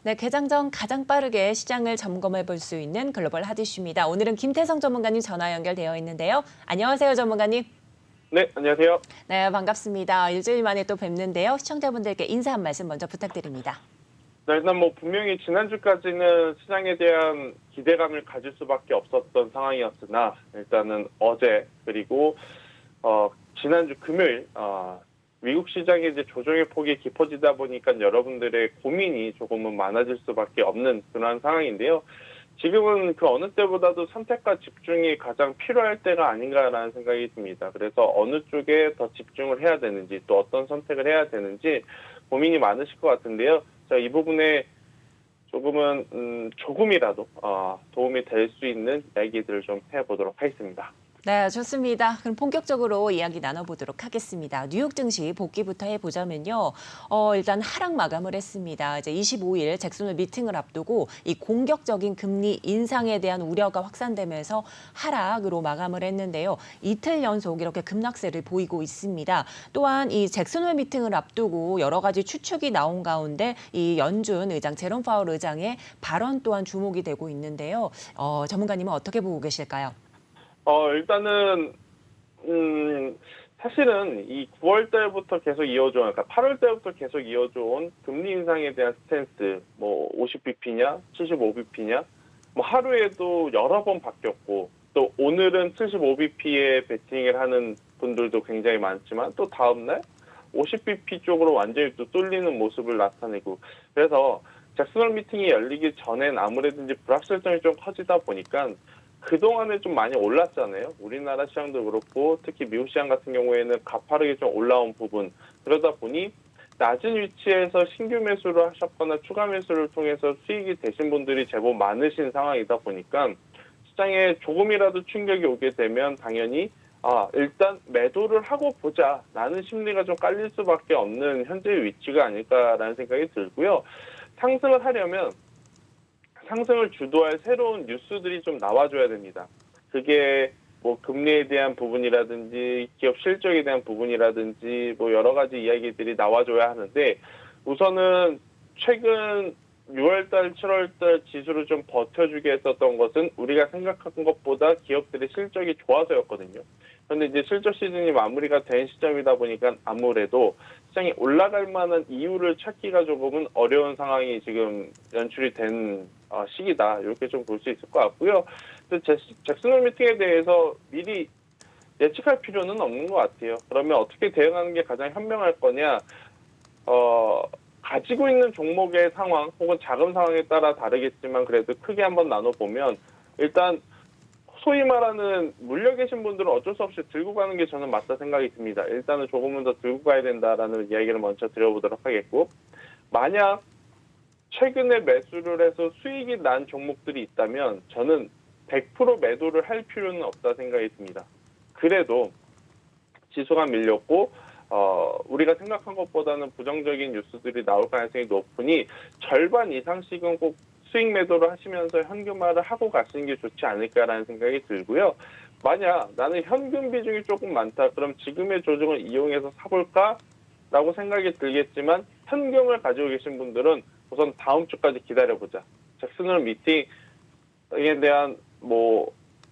네, 개장 전 가장 빠르게 시장을 점검해 볼 수 있는 글로벌 핫 이슈입니다. 오늘은 김태성 전문가님 전화 연결되어 있는데요. 안녕하세요, 전문가님. 네, 안녕하세요. 네, 반갑습니다. 일주일 만에 또 뵙는데요. 시청자분들께 인사 한 말씀 먼저 부탁드립니다. 네, 일단 분명히 지난주까지는 시장에 대한 기대감을 가질 수밖에 없었던 상황이었으나 일단은 어제 그리고 지난주 금요일 미국 시장의 이제 조정의 폭이 깊어지다 보니까 여러분들의 고민이 조금은 많아질 수밖에 없는 그런 상황인데요. 지금은 그 어느 때보다도 선택과 집중이 가장 필요할 때가 아닌가라는 생각이 듭니다. 그래서 어느 쪽에 더 집중을 해야 되는지 또 어떤 선택을 해야 되는지 고민이 많으실 것 같은데요. 자, 이 부분에 조금이라도 도움이 될 수 있는 이야기들을 좀 해보도록 하겠습니다. 네, 좋습니다. 그럼 본격적으로 이야기 나눠보도록 하겠습니다. 뉴욕 증시 복귀부터 해보자면요. 일단 하락 마감을 했습니다. 이제 25일 잭슨홀 미팅을 앞두고 이 공격적인 금리 인상에 대한 우려가 확산되면서 하락으로 마감을 했는데요. 이틀 연속 이렇게 급락세를 보이고 있습니다. 또한 이 잭슨홀 미팅을 앞두고 여러 가지 추측이 나온 가운데 이 연준 의장 제롬 파월 의장의 발언 또한 주목이 되고 있는데요. 전문가님은 어떻게 보고 계실까요? 일단은, 사실은 이 9월 달부터 계속 이어져온, 그러니까 8월 달부터 계속 이어져온 금리 인상에 대한 스탠스, 50bp냐, 75bp냐, 하루에도 여러 번 바뀌었고, 또 오늘은 75bp에 베팅을 하는 분들도 굉장히 많지만, 또 다음날 50bp 쪽으로 완전히 또 쏠리는 모습을 나타내고, 그래서 잭슨홀 미팅이 열리기 전엔 아무래도 이제 불확실성이 좀 커지다 보니까 그동안에 좀 많이 올랐잖아요. 우리나라 시장도 그렇고 특히 미국 시장 같은 경우에는 가파르게 좀 올라온 부분. 그러다 보니 낮은 위치에서 신규 매수를 하셨거나 추가 매수를 통해서 수익이 되신 분들이 제법 많으신 상황이다 보니까 시장에 조금이라도 충격이 오게 되면 당연히 일단 매도를 하고 보자라는 심리가 좀 깔릴 수밖에 없는 현재의 위치가 아닐까라는 생각이 들고요. 상승을 하려면 상승을 주도할 새로운 뉴스들이 좀 나와줘야 됩니다. 그게 금리에 대한 부분이라든지 기업 실적에 대한 부분이라든지 여러 가지 이야기들이 나와줘야 하는데 우선은 최근 6월달, 7월달 지수를 좀 버텨주게 했었던 것은 우리가 생각한 것보다 기업들의 실적이 좋아서였거든요. 그런데 이제 실적 시즌이 마무리가 된 시점이다 보니까 아무래도 시장이 올라갈 만한 이유를 찾기가 조금은 어려운 상황이 지금 연출이 된 시기다. 이렇게 좀 볼 수 있을 것 같고요. 잭슨홀 미팅에 대해서 미리 예측할 필요는 없는 것 같아요. 그러면 어떻게 대응하는 게 가장 현명할 거냐? 가지고 있는 종목의 상황 혹은 자금 상황에 따라 다르겠지만 그래도 크게 한번 나눠보면 일단 소위 말하는 물려 계신 분들은 어쩔 수 없이 들고 가는 게 저는 맞다 생각이 듭니다. 일단은 조금은 더 들고 가야 된다라는 이야기를 먼저 드려보도록 하겠고 만약 최근에 매수를 해서 수익이 난 종목들이 있다면 저는 100% 매도를 할 필요는 없다 생각이 듭니다. 그래도 지수가 밀렸고 우리가 생각한 것보다는 부정적인 뉴스들이 나올 가능성이 높으니 절반 이상씩은 꼭 수익 매도를 하시면서 현금화를 하고 가시는 게 좋지 않을까라는 생각이 들고요. 만약 나는 현금 비중이 조금 많다. 그럼 지금의 조정을 이용해서 사볼까라고 생각이 들겠지만 현금을 가지고 계신 분들은 우선 다음 주까지 기다려보자. 잭슨홀 미팅에 대한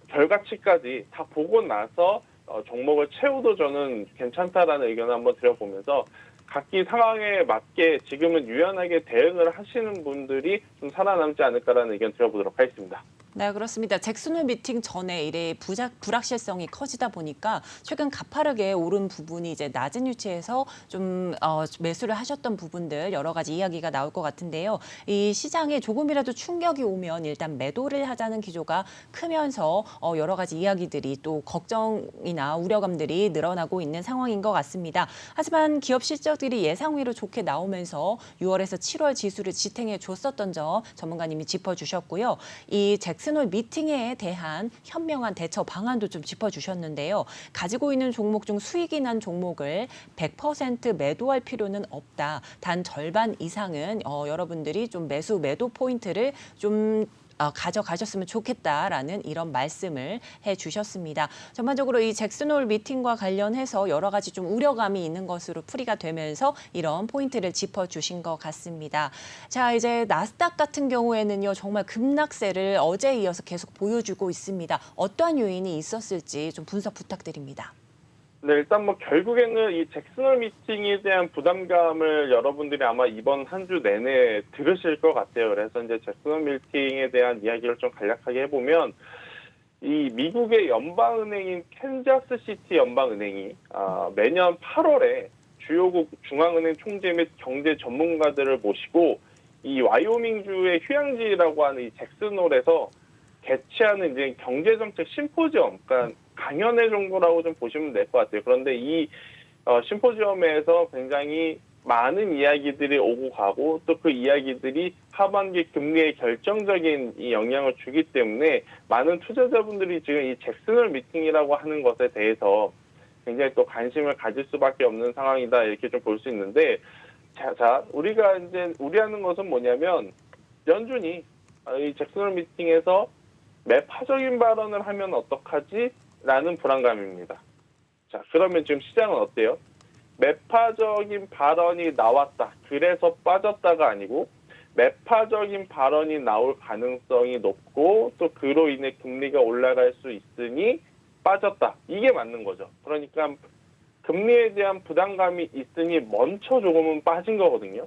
결과치까지 다 보고 나서 종목을 채워도 저는 괜찮다라는 의견을 한번 드려보면서 각기 상황에 맞게 지금은 유연하게 대응을 하시는 분들이 좀 살아남지 않을까라는 의견 드려보도록 하겠습니다. 네, 그렇습니다. 잭슨홀 미팅 전에 이래 불확실성이 커지다 보니까 최근 가파르게 오른 부분이 이제 낮은 위치에서 좀 매수를 하셨던 부분들 여러 가지 이야기가 나올 것 같은데요. 이 시장에 조금이라도 충격이 오면 일단 매도를 하자는 기조가 크면서 여러 가지 이야기들이 또 걱정이나 우려감들이 늘어나고 있는 상황인 것 같습니다. 하지만 기업 실적들이 예상외로 좋게 나오면서 6월에서 7월 지수를 지탱해 줬었던 점 전문가님이 짚어주셨고요. 이 잭슨홀 미팅에 대한 현명한 대처 방안도 좀 짚어주셨는데요. 가지고 있는 종목 중 수익이 난 종목을 100% 매도할 필요는 없다. 단 절반 이상은 여러분들이 좀 매도 포인트를 좀 가져가셨으면 좋겠다라는 이런 말씀을 해주셨습니다. 전반적으로 이 잭슨홀 미팅과 관련해서 여러 가지 좀 우려감이 있는 것으로 풀이가 되면서 이런 포인트를 짚어주신 것 같습니다. 자, 이제 나스닥 같은 경우에는요, 정말 급락세를 어제에 이어서 계속 보여주고 있습니다. 어떠한 요인이 있었을지 좀 분석 부탁드립니다. 네, 일단 뭐 결국에는 이 잭슨홀 미팅에 대한 부담감을 여러분들이 아마 이번 한 주 내내 들으실 것 같아요. 그래서 이제 잭슨홀 미팅에 대한 이야기를 좀 간략하게 해보면, 이 미국의 연방은행인 캔자스시티 연방은행이 매년 8월에 주요국 중앙은행 총재 및 경제 전문가들을 모시고 이 와이오밍주의 휴양지라고 하는 이 잭슨홀에서 개최하는 이제 경제정책 심포지엄, 그러니까 강연회 정도라고 좀 보시면 될 것 같아요. 그런데 이 심포지엄에서 굉장히 많은 이야기들이 오고 가고 또 그 이야기들이 하반기 금리에 결정적인 이 영향을 주기 때문에 많은 투자자분들이 지금 이 잭슨홀 미팅이라고 하는 것에 대해서 굉장히 또 관심을 가질 수밖에 없는 상황이다, 이렇게 좀 볼 수 있는데, 자, 우리가 이제 우려하는 것은 뭐냐면 연준이 이 잭슨홀 미팅에서 매파적인 발언을 하면 어떡하지? 라는 불안감입니다. 자, 그러면 지금 시장은 어때요? 매파적인 발언이 나왔다, 그래서 빠졌다가 아니고 매파적인 발언이 나올 가능성이 높고 또 그로 인해 금리가 올라갈 수 있으니 빠졌다. 이게 맞는 거죠. 그러니까 금리에 대한 부담감이 있으니 먼저 조금은 빠진 거거든요.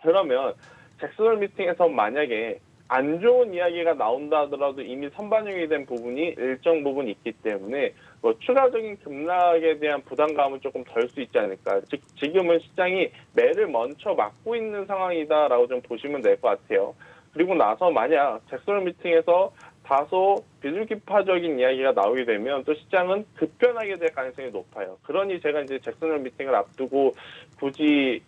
그러면 잭슨홀 미팅에서 만약에 안 좋은 이야기가 나온다 하더라도 이미 선반영이 된 부분이 일정 부분 있기 때문에 뭐 추가적인 급락에 대한 부담감은 조금 덜 수 있지 않을까. 즉 지금은 시장이 매를 먼저 막고 있는 상황이다라고 좀 보시면 될 것 같아요. 그리고 나서 만약 잭슨홀 미팅에서 다소 비둘기파적인 이야기가 나오게 되면 또 시장은 급변하게 될 가능성이 높아요. 그러니 제가 이제 잭슨홀 미팅을 앞두고 굳이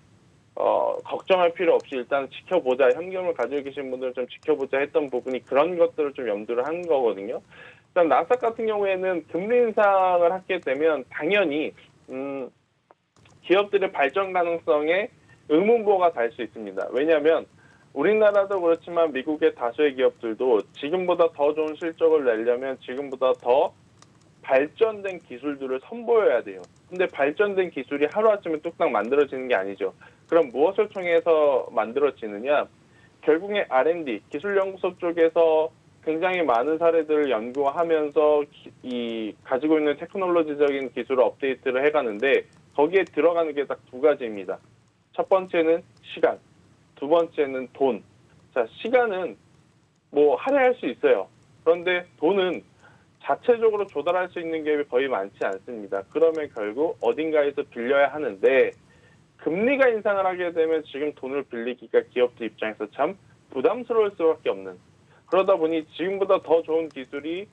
걱정할 필요 없이 일단 지켜보자, 현금을 가지고 계신 분들은 좀 지켜보자 했던 부분이 그런 것들을 좀 염두를 한 거거든요. 일단 나스닥 같은 경우에는 금리 인상을 하게 되면 당연히 기업들의 발전 가능성에 의문부호가 달 수 있습니다. 왜냐하면 우리나라도 그렇지만 미국의 다수의 기업들도 지금보다 더 좋은 실적을 내려면 지금보다 더 발전된 기술들을 선보여야 돼요. 근데 발전된 기술이 하루아침에 뚝딱 만들어지는 게 아니죠. 그럼 무엇을 통해서 만들어지느냐? 결국에 R&D, 기술연구소 쪽에서 굉장히 많은 사례들을 연구하면서 이 가지고 있는 테크놀로지적인 기술을 업데이트를 해가는데 거기에 들어가는 게 딱 두 가지입니다. 첫 번째는 시간, 두 번째는 돈. 자, 시간은 뭐 할애할 수 있어요. 그런데 돈은 자체적으로 조달할 수 있는 게 거의 많지 않습니다. 그러면 결국 어딘가에서 빌려야 하는데 금리가 인상을 하게 되면 지금 돈을 빌리기가 기업들 입장에서 참 부담스러울 수밖에 없는, 그러다 보니 지금보다 더 좋은 기술이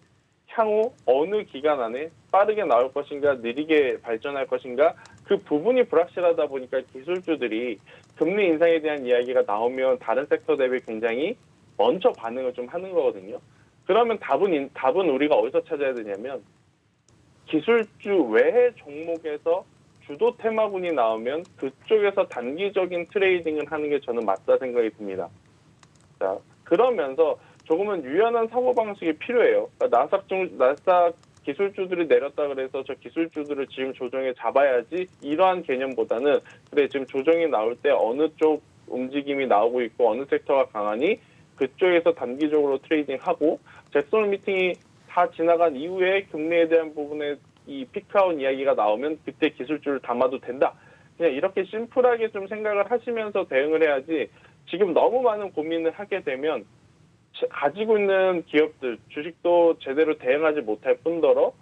향후 어느 기간 안에 빠르게 나올 것인가 느리게 발전할 것인가 그 부분이 불확실하다 보니까 기술주들이 금리 인상에 대한 이야기가 나오면 다른 섹터 대비 굉장히 먼저 반응을 좀 하는 거거든요. 그러면 답은 우리가 어디서 찾아야 되냐면 기술주 외의 종목에서 주도 테마군이 나오면 그쪽에서 단기적인 트레이딩을 하는 게 저는 맞다 생각이 듭니다. 자, 그러면서 조금은 유연한 사고방식이 필요해요. 그러니까 나스닥 기술주들이 내렸다 그래서 저 기술주들을 지금 조정에 잡아야지 이러한 개념보다는 그래 지금 조정이 나올 때 어느 쪽 움직임이 나오고 있고 어느 섹터가 강하니 그쪽에서 단기적으로 트레이딩하고 잭슨홀 미팅이 다 지나간 이후에 금리에 대한 부분에 이 피크아웃 이야기가 나오면 그때 기술주를 담아도 된다. 그냥 이렇게 심플하게 좀 생각을 하시면서 대응을 해야지 지금 너무 많은 고민을 하게 되면 가지고 있는 기업들 주식도 제대로 대응하지 못할 뿐더러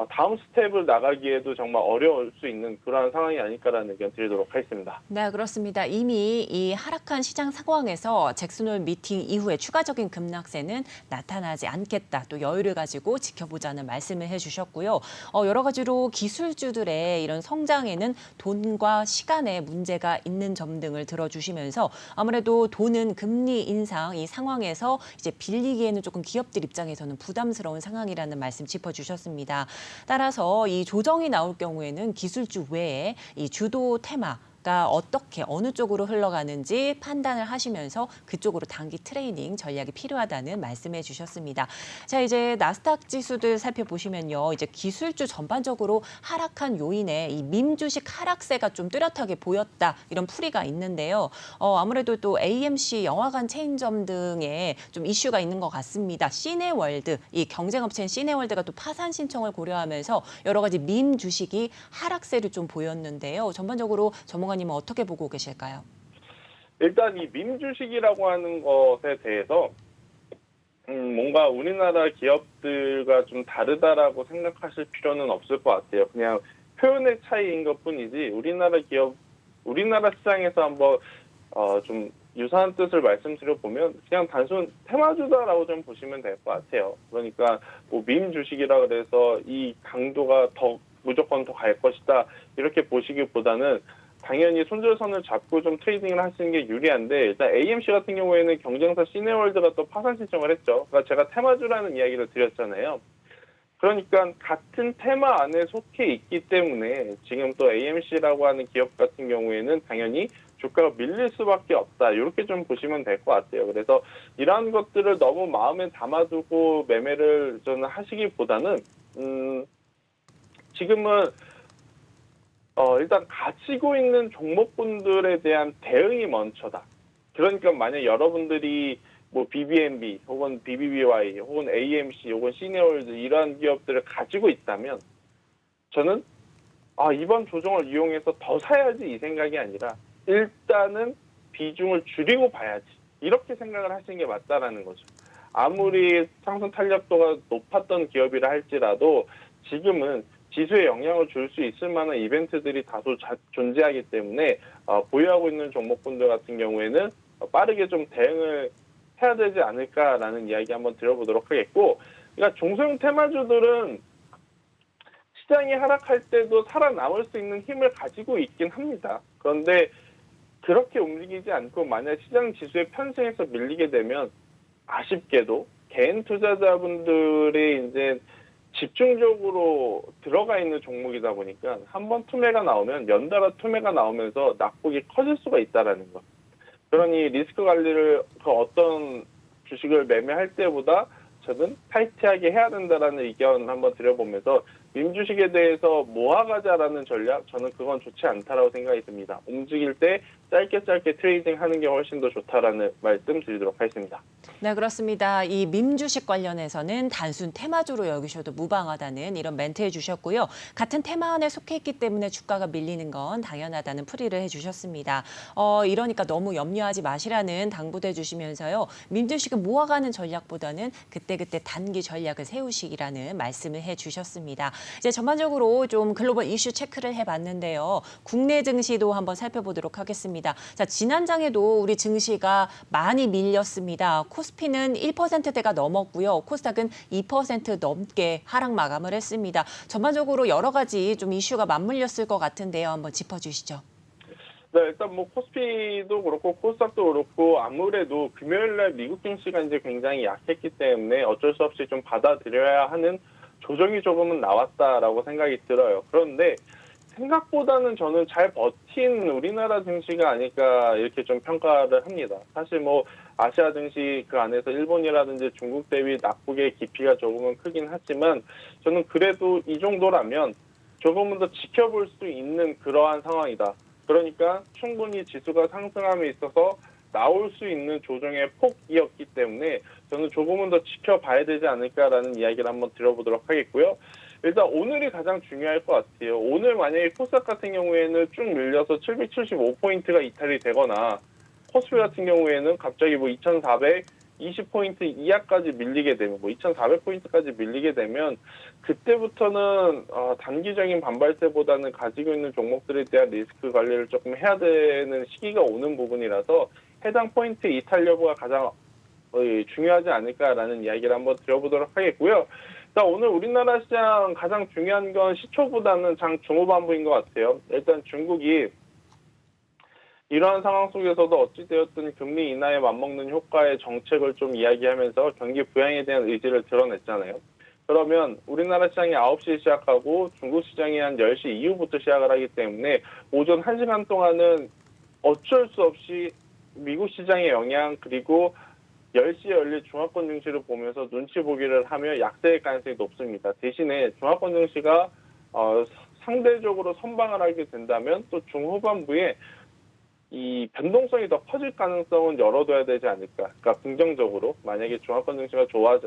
다음 스텝을 나가기에도 정말 어려울 수 있는 그러한 상황이 아닐까라는 의견 드리도록 하겠습니다. 네, 그렇습니다. 이미 이 하락한 시장 상황에서 잭슨홀 미팅 이후에 추가적인 급락세는 나타나지 않겠다. 또 여유를 가지고 지켜보자는 말씀을 해주셨고요. 여러 가지로 기술주들의 이런 성장에는 돈과 시간에 문제가 있는 점 등을 들어주시면서 아무래도 돈은 금리 인상 이 상황에서 이제 빌리기에는 조금 기업들 입장에서는 부담스러운 상황이라는 말씀 짚어주셨습니다. 따라서 이 조정이 나올 경우에는 기술주 외에 이 주도 테마 주가 어떻게 어느 쪽으로 흘러가는지 판단을 하시면서 그쪽으로 단기 트레이딩 전략이 필요하다는 말씀해 주셨습니다. 자, 이제 나스닥 지수들 살펴보시면요. 이제 기술주 전반적으로 하락한 요인에 이 밈 주식 하락세가 좀 뚜렷하게 보였다. 이런 풀이가 있는데요. 아무래도 또 AMC 영화관 체인점 등에 좀 이슈가 있는 것 같습니다. 시네월드, 이 경쟁업체인 시네월드가 또 파산 신청을 고려하면서 여러 가지 밈 주식이 하락세를 좀 보였는데요. 전반적으로 전문가님은 어떻게 보고 계실까요? 일단 이 민주식이라고 하는 것에 대해서 뭔가 우리나라 기업들과 좀 다르다라고 생각하실 필요는 없을 것 같아요. 그냥 표현의 차이인 것뿐이지 우리나라 시장에서 한번 좀 유사한 뜻을 말씀드려 보면 그냥 단순 테마주다라고 좀 보시면 될 것 같아요. 그러니까 뭐 밈 주식이라 그래서 이 강도가 무조건 더 갈 것이다 이렇게 보시기보다는 당연히 손절선을 잡고 좀 트레이딩을 하시는 게 유리한데 일단 AMC 같은 경우에는 경쟁사 시네월드가 또 파산 신청을 했죠. 그러니까 제가 테마주라는 이야기를 드렸잖아요. 그러니까 같은 테마 안에 속해 있기 때문에 지금 또 AMC라고 하는 기업 같은 경우에는 당연히 주가가 밀릴 수밖에 없다. 이렇게 좀 보시면 될 것 같아요. 그래서 이러한 것들을 너무 마음에 담아두고 매매를 저는 하시기보다는 지금은 일단 가지고 있는 종목군들에 대한 대응이 먼저다. 그러니까 만약 여러분들이 뭐 BBNB 혹은 BBBY 혹은 AMC 혹은 시네월드 이러한 기업들을 가지고 있다면 저는 이번 조정을 이용해서 더 사야지 이 생각이 아니라 일단은 비중을 줄이고 봐야지 이렇게 생각을 하시는 게 맞다라는 거죠. 아무리 상승 탄력도가 높았던 기업이라 할지라도 지금은 지수에 영향을 줄 수 있을 만한 이벤트들이 다소 존재하기 때문에 보유하고 있는 종목군들 같은 경우에는 빠르게 좀 대응을 해야 되지 않을까라는 이야기 한번 드려보도록 하겠고, 그러니까 중소형 테마주들은 시장이 하락할 때도 살아남을 수 있는 힘을 가지고 있긴 합니다. 그런데 그렇게 움직이지 않고 만약 시장 지수에 편승해서 밀리게 되면 아쉽게도 개인 투자자분들이 이제 집중적으로 들어가 있는 종목이다 보니까 한번 투매가 나오면 연달아 투매가 나오면서 낙폭이 커질 수가 있다라는 것. 그러니 리스크 관리를 그 어떤 주식을 매매할 때보다 저는 타이트하게 해야 된다라는 의견 한번 드려보면서 민주식에 대해서 모아가자라는 전략, 저는 그건 좋지 않다라고 생각이 듭니다. 움직일 때 짧게 트레이딩 하는 게 훨씬 더 좋다라는 말씀 드리도록 하겠습니다. 네, 그렇습니다. 이 밈 주식 관련해서는 단순 테마주로 여기셔도 무방하다는 이런 멘트 해주셨고요. 같은 테마 안에 속해 있기 때문에 주가가 밀리는 건 당연하다는 풀이를 해주셨습니다. 이러니까 너무 염려하지 마시라는 당부도 해주시면서요. 밈 주식은 모아가는 전략보다는 그때그때 단기 전략을 세우시라는 말씀을 해주셨습니다. 이제 전반적으로 좀 글로벌 이슈 체크를 해봤는데요. 국내 증시도 한번 살펴보도록 하겠습니다. 자, 지난장에도 우리 증시가 많이 밀렸습니다. 코스피는 1%대가 넘었고요. 코스닥은 2% 넘게 하락 마감을 했습니다. 전반적으로 여러 가지 좀 이슈가 맞물렸을 것 같은데요. 한번 짚어주시죠. 네, 일단 뭐 코스피도 그렇고 코스닥도 그렇고 아무래도 금요일날 미국 증시가 이제 굉장히 약했기 때문에 어쩔 수 없이 좀 받아들여야 하는 조정이 조금은 나왔다라고 생각이 들어요. 그런데 생각보다는 저는 잘 버틴 우리나라 증시가 아닐까 이렇게 좀 평가를 합니다. 사실 뭐 아시아 증시 그 안에서 일본이라든지 중국 대비 낙폭의 깊이가 조금은 크긴 하지만 저는 그래도 이 정도라면 조금은 더 지켜볼 수 있는 그러한 상황이다. 그러니까 충분히 지수가 상승함에 있어서 나올 수 있는 조정의 폭이었기 때문에 저는 조금은 더 지켜봐야 되지 않을까라는 이야기를 한번 드려보도록 하겠고요. 일단 오늘이 가장 중요할 것 같아요. 오늘 만약에 코스닥 같은 경우에는 쭉 밀려서 775포인트가 이탈이 되거나 코스피 같은 경우에는 갑자기 뭐 2420포인트 이하까지 밀리게 되면 2400포인트까지 밀리게 되면 그때부터는 단기적인 반발세보다는 가지고 있는 종목들에 대한 리스크 관리를 조금 해야 되는 시기가 오는 부분이라서 해당 포인트 이탈 여부가 가장 중요하지 않을까라는 이야기를 한번 드려보도록 하겠고요. 자, 오늘 우리나라 시장 가장 중요한 건 시초보다는 장 중후반부인 것 같아요. 일단 중국이 이러한 상황 속에서도 어찌되었든 금리 인하에 맞먹는 효과의 정책을 좀 이야기하면서 경기 부양에 대한 의지를 드러냈잖아요. 그러면 우리나라 시장이 9시에 시작하고 중국 시장이 한 10시 이후부터 시작을 하기 때문에 오전 1시간 동안은 어쩔 수 없이 미국 시장의 영향 그리고 10시에 열릴 중화권 증시를 보면서 눈치 보기를 하며 약세일 가능성이 높습니다. 대신에 중화권 증시가 상대적으로 선방을 하게 된다면 또 중후반부에 이 변동성이 더 커질 가능성은 열어둬야 되지 않을까. 그러니까 긍정적으로 만약에 중화권 증시가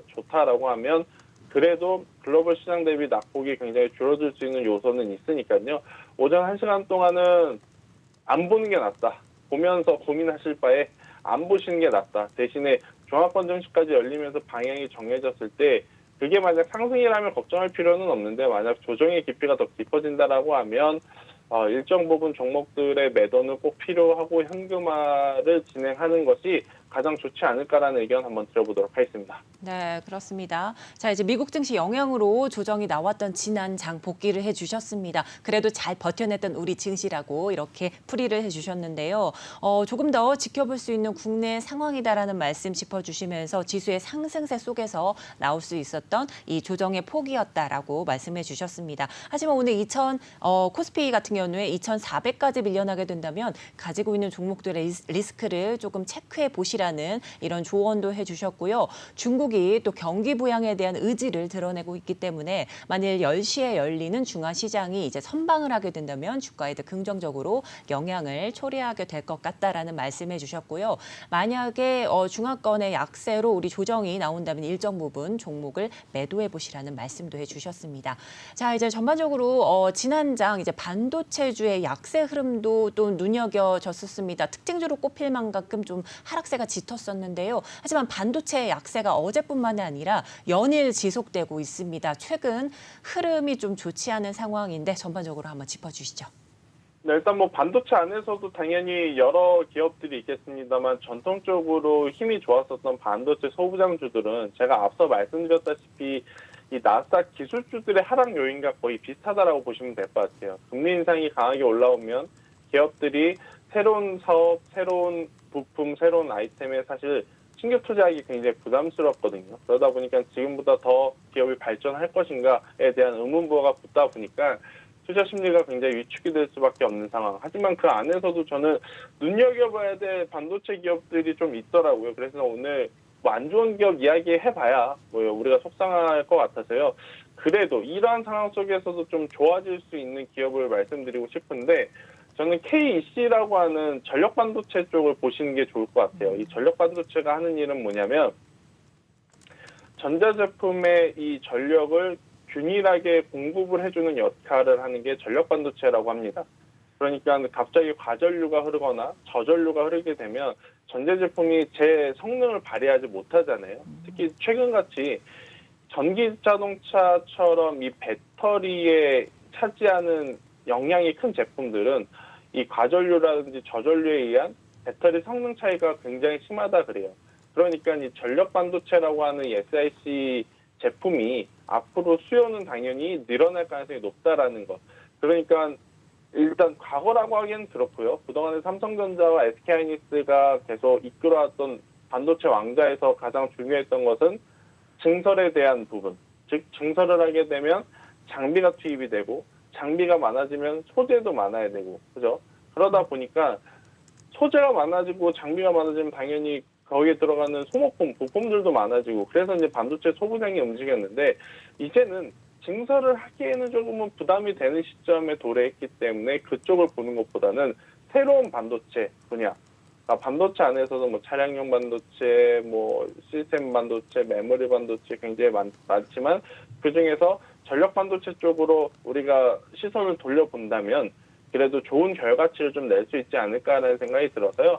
좋다라고 하면 그래도 글로벌 시장 대비 낙폭이 굉장히 줄어들 수 있는 요소는 있으니까요. 오전 1시간 동안은 안 보는 게 낫다. 보면서 고민하실 바에 안 보시는 게 낫다. 대신에 종합권 증시까지 열리면서 방향이 정해졌을 때 그게 만약 상승이라면 걱정할 필요는 없는데 만약 조정의 깊이가 더 깊어진다라고 하면 일정 부분 종목들의 매도는 꼭 필요하고 현금화를 진행하는 것이 가장 좋지 않을까라는 의견 한번 드려보도록 하겠습니다. 네, 그렇습니다. 자, 이제 미국 증시 영향으로 조정이 나왔던 지난 장 복귀를 해주셨습니다. 그래도 잘 버텨냈던 우리 증시라고 이렇게 풀이를 해주셨는데요. 조금 더 지켜볼 수 있는 국내 상황이다라는 말씀 짚어주시면서 지수의 상승세 속에서 나올 수 있었던 이 조정의 폭이었다라고 말씀해 주셨습니다. 하지만 오늘 코스피 같은 경우에 2,400까지 밀려나게 된다면 가지고 있는 종목들의 리스크를 조금 체크해 보시라는 이런 조언도 해주셨고요. 중국이 또 경기 부양에 대한 의지를 드러내고 있기 때문에 만일 10시에 열리는 중화시장이 이제 선방을 하게 된다면 주가에 더 긍정적으로 영향을 초래하게 될 것 같다라는 말씀해 주셨고요. 만약에 중화권의 약세로 우리 조정이 나온다면 일정 부분 종목을 매도해 보시라는 말씀도 해주셨습니다. 자, 이제 전반적으로 지난 장 이제 반도체주의 약세 흐름도 또 눈여겨졌었습니다. 특징주로 꼽힐 만큼 좀 하락세가 짙었었는데요. 하지만 반도체 약세가 어제뿐만이 아니라 연일 지속되고 있습니다. 최근 흐름이 좀 좋지 않은 상황인데 전반적으로 한번 짚어주시죠. 네, 일단 뭐 반도체 안에서도 당연히 여러 기업들이 있겠습니다만 전통적으로 힘이 좋았었던 반도체 소부장주들은 제가 앞서 말씀드렸다시피 이 나스닥 기술주들의 하락 요인과 거의 비슷하다라고 보시면 될 것 같아요. 금리 인상이 강하게 올라오면 기업들이 새로운 사업, 새로운 부품, 새로운 아이템에 사실 신규 투자하기 굉장히 부담스럽거든요. 그러다 보니까 지금보다 더 기업이 발전할 것인가에 대한 의문부호가 붙다 보니까 투자 심리가 굉장히 위축이 될 수밖에 없는 상황. 하지만 그 안에서도 저는 눈여겨봐야 될 반도체 기업들이 좀 있더라고요. 그래서 오늘 뭐 안 좋은 기업 이야기해봐야 뭐 우리가 속상할 것 같아서요. 그래도 이러한 상황 속에서도 좀 좋아질 수 있는 기업을 말씀드리고 싶은데 저는 KEC라고 하는 전력 반도체 쪽을 보시는 게 좋을 것 같아요. 이 전력 반도체가 하는 일은 뭐냐면 전자제품의 이 전력을 균일하게 공급을 해주는 역할을 하는 게 전력 반도체라고 합니다. 그러니까 갑자기 과전류가 흐르거나 저전류가 흐르게 되면 전자제품이 제 성능을 발휘하지 못하잖아요. 특히 최근같이 전기 자동차처럼 이 배터리에 차지하는 영향이 큰 제품들은 이 과전류라든지 저전류에 의한 배터리 성능 차이가 굉장히 심하다 그래요. 그러니까 이 전력 반도체라고 하는 이 SiC 제품이 앞으로 수요는 당연히 늘어날 가능성이 높다라는 것. 그러니까 일단 과거라고 하기엔 그렇고요. 그동안에 삼성전자와 SK하이닉스가 계속 이끌어왔던 반도체 왕좌에서 가장 중요했던 것은 증설에 대한 부분. 즉 증설을 하게 되면 장비가 투입이 되고 장비가 많아지면 소재도 많아야 되고, 그죠? 그러다 보니까 소재가 많아지고 장비가 많아지면 당연히 거기에 들어가는 소모품, 부품들도 많아지고, 그래서 이제 반도체 소부장이 움직였는데, 이제는 증설을 하기에는 조금은 부담이 되는 시점에 도래했기 때문에 그쪽을 보는 것보다는 새로운 반도체 분야, 반도체 안에서도 뭐 차량용 반도체, 뭐 시스템 반도체, 메모리 반도체 굉장히 많지만 그 중에서 전력 반도체 쪽으로 우리가 시선을 돌려본다면 그래도 좋은 결과치를 좀 낼 수 있지 않을까라는 생각이 들어서요.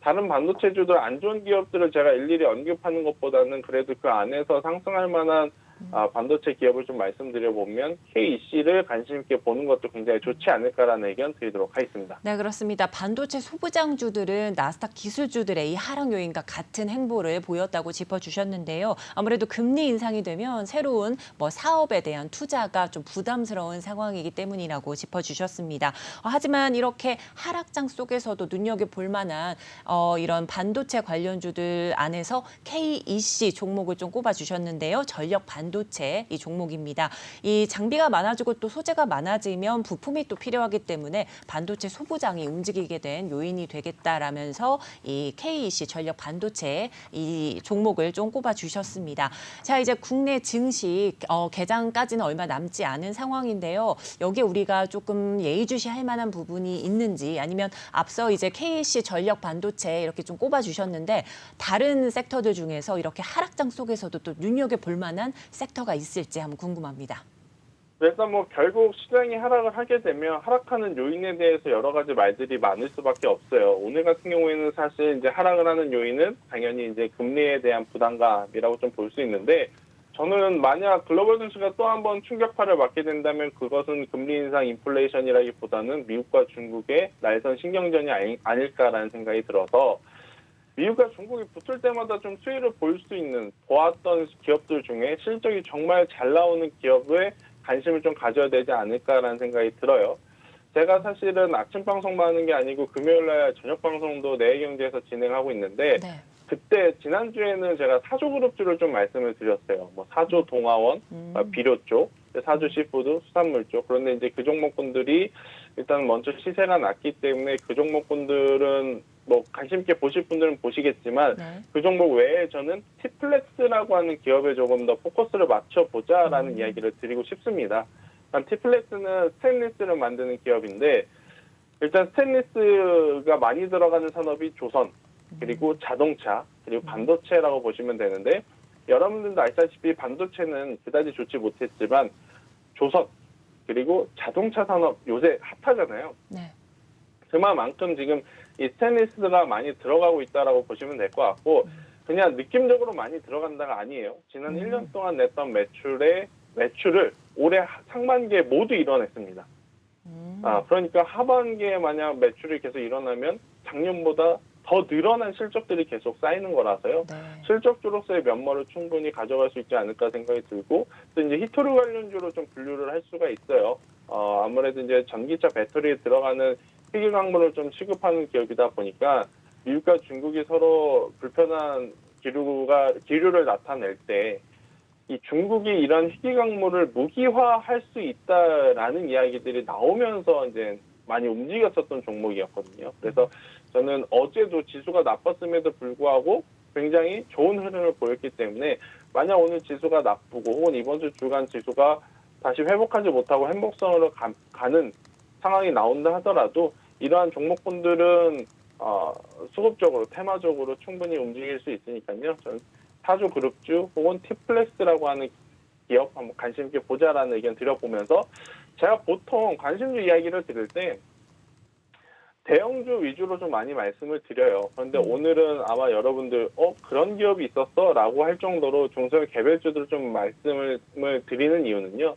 다른 반도체주들 안 좋은 기업들을 제가 일일이 언급하는 것보다는 그래도 그 안에서 상승할 만한 반도체 기업을 좀 말씀드려보면 KEC를 관심 있게 보는 것도 굉장히 좋지 않을까라는 의견 드리도록 하겠습니다. 네, 그렇습니다. 반도체 소부장주들은 나스닥 기술주들의 이 하락 요인과 같은 행보를 보였다고 짚어주셨는데요. 아무래도 금리 인상이 되면 새로운 사업에 대한 투자가 좀 부담스러운 상황이기 때문이라고 짚어주셨습니다. 하지만 이렇게 하락장 속에서도 눈여겨볼 만한 이런 반도체 관련주들 안에서 KEC 종목을 좀 꼽아주셨는데요. 전력 반도체 반도체 이 종목입니다. 이 장비가 많아지고 또 소재가 많아지면 부품이 또 필요하기 때문에 반도체 소부장이 움직이게 된 요인이 되겠다라면서 이 KEC 전력 반도체 이 종목을 좀 꼽아 주셨습니다. 자, 이제 국내 증시 개장까지는 얼마 남지 않은 상황인데요. 여기에 우리가 조금 예의주시할 만한 부분이 있는지 아니면 앞서 이제 KEC 전력 반도체 이렇게 좀 꼽아 주셨는데 다른 섹터들 중에서 이렇게 하락장 속에서도 또 눈여겨볼 만한 섹터가 있을지 한번 궁금합니다. 일단 뭐 결국 시장이 하락을 하게 되면 하락하는 요인에 대해서 여러 가지 말들이 많을 수밖에 없어요. 오늘 같은 경우에는 사실 이제 하락을 하는 요인은 당연히 이제 금리에 대한 부담감이라고 좀 볼 수 있는데, 저는 만약 글로벌 증시가 또 한 번 충격파를 맞게 된다면 그것은 금리 인상 인플레이션이라기보다는 미국과 중국의 날선 신경전이 아닐까라는 생각이 들어서, 미국과 중국이 붙을 때마다 좀 수혜를 볼 수 있는 보았던 기업들 중에 실적이 정말 잘 나오는 기업에 관심을 좀 가져야 되지 않을까라는 생각이 들어요. 제가 사실은 아침 방송만 하는 게 아니고 금요일날 저녁 방송도 내외경제에서 진행하고 있는데, 네. 그때 지난주에는 제가 사조그룹주를 좀 말씀을 드렸어요. 뭐 사조 동아원, 비료 쪽, 사조 시푸드, 수산물 쪽. 그런데 이제 그 종목군들이 일단 먼저 시세가 낮기 때문에 그 종목군들은 뭐 관심 있게 보실 분들은 보시겠지만, 네. 그 종목 외에 저는 티플렉스라고 하는 기업에 조금 더 포커스를 맞춰보자라는 이야기를 드리고 싶습니다. 티플렉스는 스테인리스를 만드는 기업인데, 일단 스테인리스가 많이 들어가는 산업이 조선, 그리고 자동차, 그리고 반도체라고 보시면 되는데, 여러분들도 아시다시피 반도체는 그다지 좋지 못했지만 조선, 그리고 자동차 산업 요새 핫하잖아요. 네. 그만큼 지금 이 스테인리스가 많이 들어가고 있다라고 보시면 될 것 같고, 그냥 느낌적으로 많이 들어간다가 아니에요. 지난 1년 동안 냈던 매출을 올해 상반기에 모두 이뤄냈습니다. 그러니까 하반기에 만약 매출이 계속 일어나면 작년보다 더 늘어난 실적들이 계속 쌓이는 거라서요. 네. 실적주로서의 면모를 충분히 가져갈 수 있지 않을까 생각이 들고, 또 이제 히토류 관련주로 좀 분류를 할 수가 있어요. 아무래도 이제 전기차 배터리에 들어가는 희귀광물을 좀 취급하는 기업이다 보니까 미국과 중국이 서로 불편한 기류를 나타낼 때 이 중국이 이런 희귀광물을 무기화할 수 있다라는 이야기들이 나오면서 이제 많이 움직였었던 종목이었거든요. 그래서 저는 어제도 지수가 나빴음에도 불구하고 굉장히 좋은 흐름을 보였기 때문에, 만약 오늘 지수가 나쁘고 혹은 이번 주 주간 지수가 다시 회복하지 못하고 행복성으로 가는 상황이 나온다 하더라도 이러한 종목군들은 수급적으로 테마적으로 충분히 움직일 수 있으니까요. 저는 사조그룹주 혹은 티플렉스라고 하는 기업 한번 관심 있게 보자라는 의견 드려보면서, 제가 보통 관심주 이야기를 드릴 때 대형주 위주로 좀 많이 말씀을 드려요. 그런데 오늘은 아마 여러분들 그런 기업이 있었어? 라고 할 정도로 중소형 개별주들을 좀 말씀을 드리는 이유는요.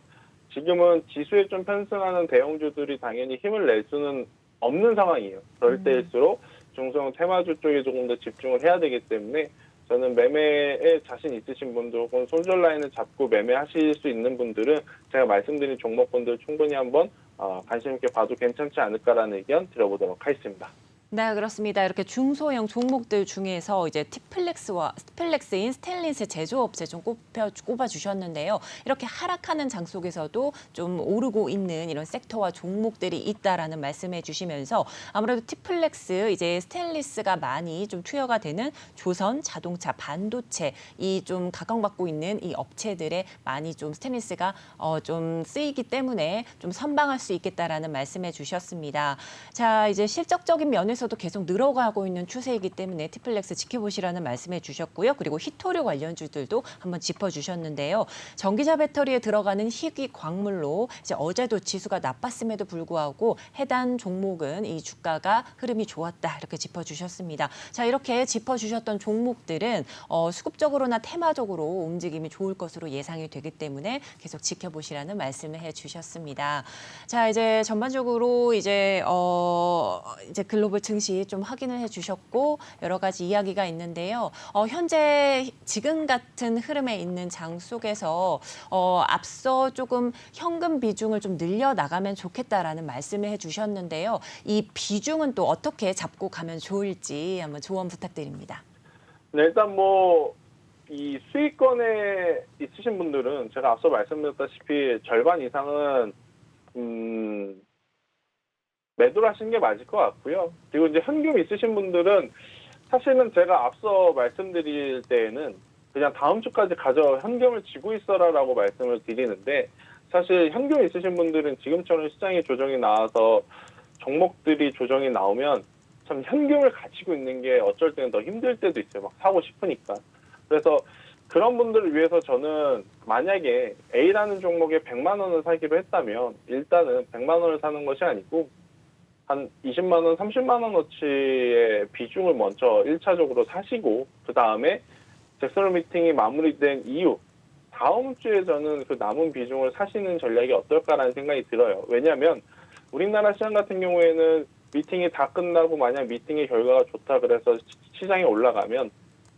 지금은 지수에 좀 편승하는 대형주들이 당연히 힘을 낼 수는 없는 상황이에요. 그럴 때일수록 중소형 테마주 쪽에 조금 더 집중을 해야 되기 때문에, 저는 매매에 자신 있으신 분들 혹은 손절 라인을 잡고 매매하실 수 있는 분들은 제가 말씀드린 종목군들 충분히 한번 관심 있게 봐도 괜찮지 않을까라는 의견 드려보도록 하겠습니다. 네, 그렇습니다. 이렇게 중소형 종목들 중에서 이제 스플렉스인 스테인리스 제조업체 좀 꼽아 주셨는데요. 이렇게 하락하는 장 속에서도 좀 오르고 있는 이런 섹터와 종목들이 있다라는 말씀해 주시면서, 아무래도 티플렉스 이제 스테인리스가 많이 좀 투여가 되는 조선, 자동차, 반도체 이 좀 각광받고 있는 이 업체들에 많이 좀 스테인리스가 좀 쓰이기 때문에 좀 선방할 수 있겠다라는 말씀해 주셨습니다. 자, 이제 실적적인 면에서 도 계속 늘어가고 있는 추세이기 때문에 티플렉스 지켜보시라는 말씀해 주셨고요. 그리고 히토류 관련주들도 한번 짚어주셨는데요. 전기차 배터리에 들어가는 희귀 광물로 이제 어제도 지수가 나빴음에도 불구하고 해당 종목은 이 주가가 흐름이 좋았다 이렇게 짚어주셨습니다. 자, 이렇게 짚어주셨던 종목들은 수급적으로나 테마적으로 움직임이 좋을 것으로 예상이 되기 때문에 계속 지켜보시라는 말씀을 해주셨습니다. 자, 이제 전반적으로 이제 글로벌 증시 좀 확인을 해주셨고 여러 가지 이야기가 있는데요. 현재 지금 같은 흐름에 있는 장 속에서 앞서 조금 현금 비중을 좀 늘려나가면 좋겠다라는 말씀을 해주셨는데요. 이 비중은 또 어떻게 잡고 가면 좋을지 한번 조언 부탁드립니다. 네, 일단 뭐 이 수익권에 있으신 분들은 제가 앞서 말씀드렸다시피 절반 이상은 매도를 하시는 게 맞을 것 같고요. 그리고 이제 현금 있으신 분들은 사실은 제가 앞서 말씀드릴 때에는 그냥 다음 주까지 현금을 쥐고 있어라라고 말씀을 드리는데, 사실 현금 있으신 분들은 지금처럼 시장에 조정이 나와서 종목들이 조정이 나오면 참 현금을 가지고 있는 게 어쩔 때는 더 힘들 때도 있어요. 막 사고 싶으니까. 그래서 그런 분들을 위해서 저는 만약에 A라는 종목에 100만 원을 사기로 했다면 일단은 100만 원을 사는 것이 아니고 한 20만 원, 30만 원어치의 비중을 먼저 1차적으로 사시고, 그 다음에 잭슨 홀 미팅이 마무리된 이후 다음 주에 저는 그 남은 비중을 사시는 전략이 어떨까라는 생각이 들어요. 왜냐하면 우리나라 시장 같은 경우에는 미팅이 다 끝나고 만약 미팅의 결과가 좋다 그래서 시장이 올라가면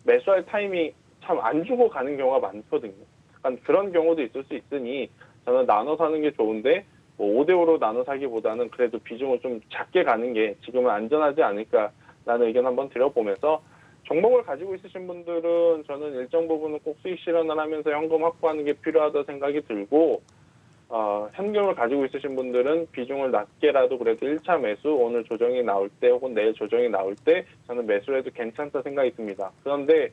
매수할 타이밍 참 안 주고 가는 경우가 많거든요. 그러니까 그런 경우도 있을 수 있으니 저는 나눠 사는 게 좋은데 뭐 5대5로 나눠 사기보다는 그래도 비중을 좀 작게 가는 게 지금은 안전하지 않을까라는 의견 한번 드려보면서, 종목을 가지고 있으신 분들은 저는 일정 부분은 꼭 수익 실현을 하면서 현금 확보하는 게 필요하다 생각이 들고, 현금을 가지고 있으신 분들은 비중을 낮게라도 그래도 1차 매수, 오늘 조정이 나올 때 혹은 내일 조정이 나올 때 저는 매수를 해도 괜찮다 생각이 듭니다. 그런데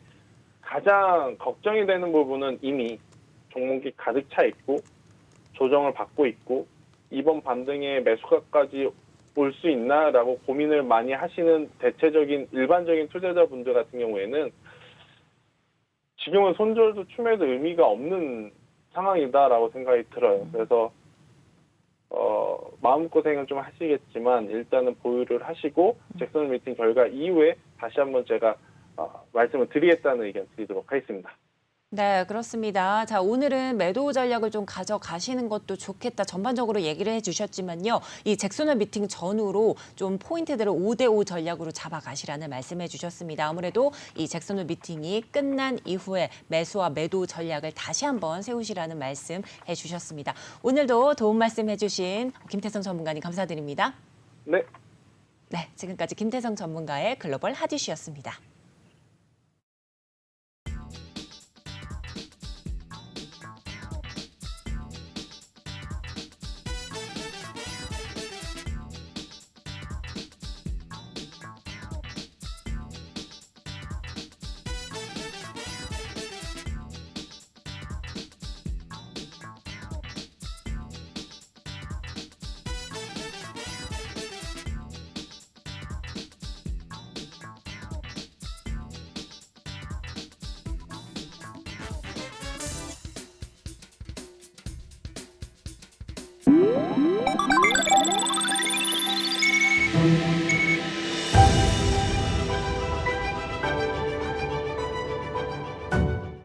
가장 걱정이 되는 부분은 이미 종목이 가득 차 있고 조정을 받고 있고 이번 반등에 매수가까지 올 수 있나라고 고민을 많이 하시는 대체적인 일반적인 투자자분들 같은 경우에는 지금은 손절도 추매도 의미가 없는 상황이다라고 생각이 들어요. 그래서 마음고생은 좀 하시겠지만 일단은 보유를 하시고 잭슨 홀 미팅 결과 이후에 다시 한번 제가 말씀을 드리겠다는 의견 드리도록 하겠습니다. 네, 그렇습니다. 자, 오늘은 매도 전략을 좀 가져가시는 것도 좋겠다. 전반적으로 얘기를 해주셨지만요. 이 잭슨 홀 미팅 전후로 좀 포인트들을 5대5 전략으로 잡아가시라는 말씀해 주셨습니다. 아무래도 이 잭슨 홀 미팅이 끝난 이후에 매수와 매도 전략을 다시 한번 세우시라는 말씀 해주셨습니다. 오늘도 도움 말씀해 주신 김태성 전문가님 감사드립니다. 네. 네, 지금까지 김태성 전문가의 글로벌 핫이슈였습니다.